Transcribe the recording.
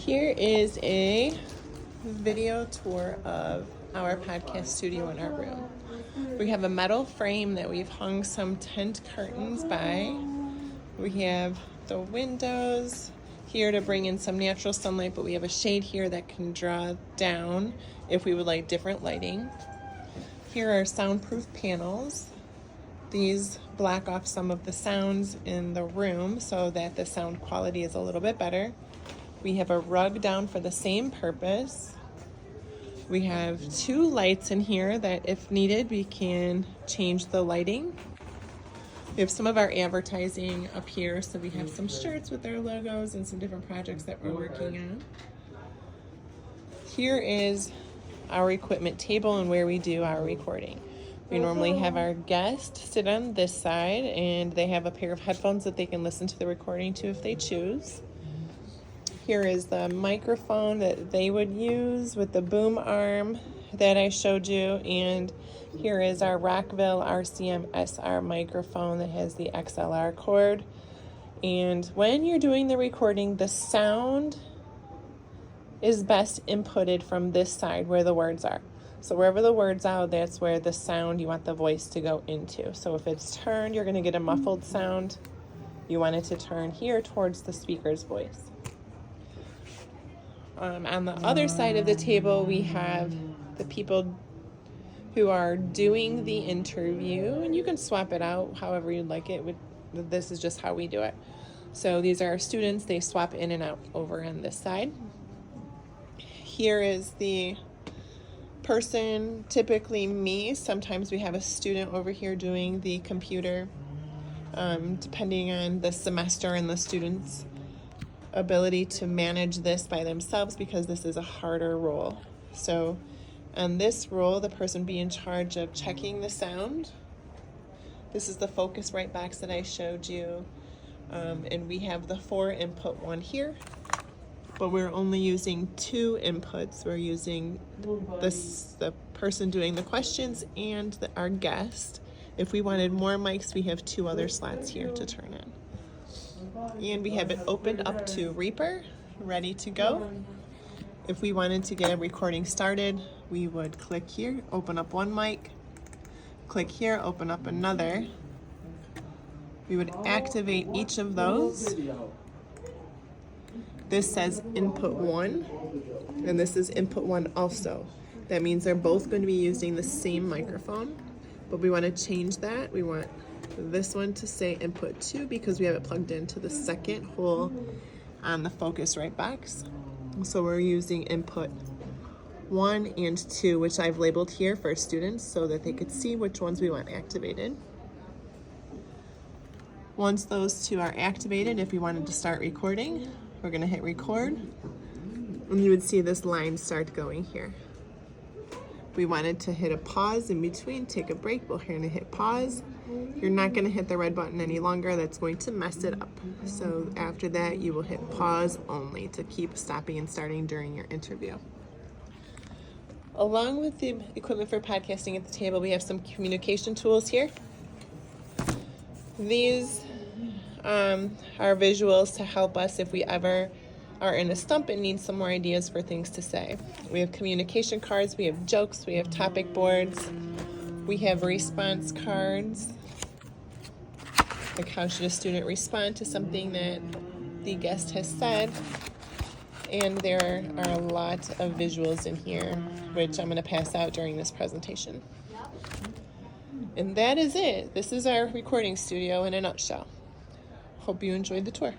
Here is a video tour of our podcast studio in our room. We have a metal frame that we've hung some tent curtains by. We have the windows here to bring in some natural sunlight, but we have a shade here that can draw down if we would like different lighting. Here are soundproof panels. These block off some of the sounds in the room so that the sound quality is a little bit better. We have a rug down for the same purpose. We have two lights in here that if needed, we can change the lighting. We have some of our advertising up here, so we have some shirts with our logos and some different projects that we're working on. Here is our equipment table and where we do our recording. We normally have our guest sit on this side, and they have a pair of headphones that they can listen to the recording to if they choose. Here is the microphone that they would use with the boom arm that I showed you, and here is our Rockville RCM SR microphone that has the XLR cord. And when you're doing the recording, the sound is best inputted from this side where the words are. So wherever the words are, that's where the sound you want the voice to go into. So if it's turned, you're going to get a muffled sound. You want it to turn here towards the speaker's voice. On the other side of the table, we have the people who are doing the interview, and you can swap it out however you'd like it. This is just how we do it. So these are our students. They swap in and out over on this side. Here is the person, typically me. Sometimes we have a student over here doing the computer, depending on the semester and the student's ability to manage this by themselves, because this is a harder role. So on this role, the person be in charge of checking the sound. This is the Focusrite box that I showed you, and we have the 4-input one here, but we're only using 2 inputs. We're using the person doing the questions and our guest. If we wanted more mics, we have 2 other slots here to turn on. And we have it opened up to Reaper, ready to go. If we wanted to get a recording started, we would click here, open up one mic, click here, open up another. We would activate each of those. This says input 1, and this is input 1 also. That means they're both going to be using the same microphone, but we want to change that. We want this one to say input 2 because we have it plugged into the second hole on the Focusrite box. So we're using input 1 and 2, which I've labeled here for students so that they could see which ones we want activated. Once those 2 are activated, if we wanted to start recording, we're going to hit record, and you would see this line start going here. If we wanted to hit a pause in between, take a break, we're going to hit pause. You're not going to hit the red button any longer. That's going to mess it up. So after that, you will hit pause only to keep stopping and starting during your interview. Along with the equipment for podcasting at the table, we have some communication tools here. These are visuals to help us if we ever are in a stump and need some more ideas for things to say. We have communication cards, we have jokes, we have topic boards, we have response cards. Like, how should a student respond to something that the guest has said? And there are a lot of visuals in here, which I'm going to pass out during this presentation. And that is it. This is our recording studio in a nutshell. Hope you enjoyed the tour.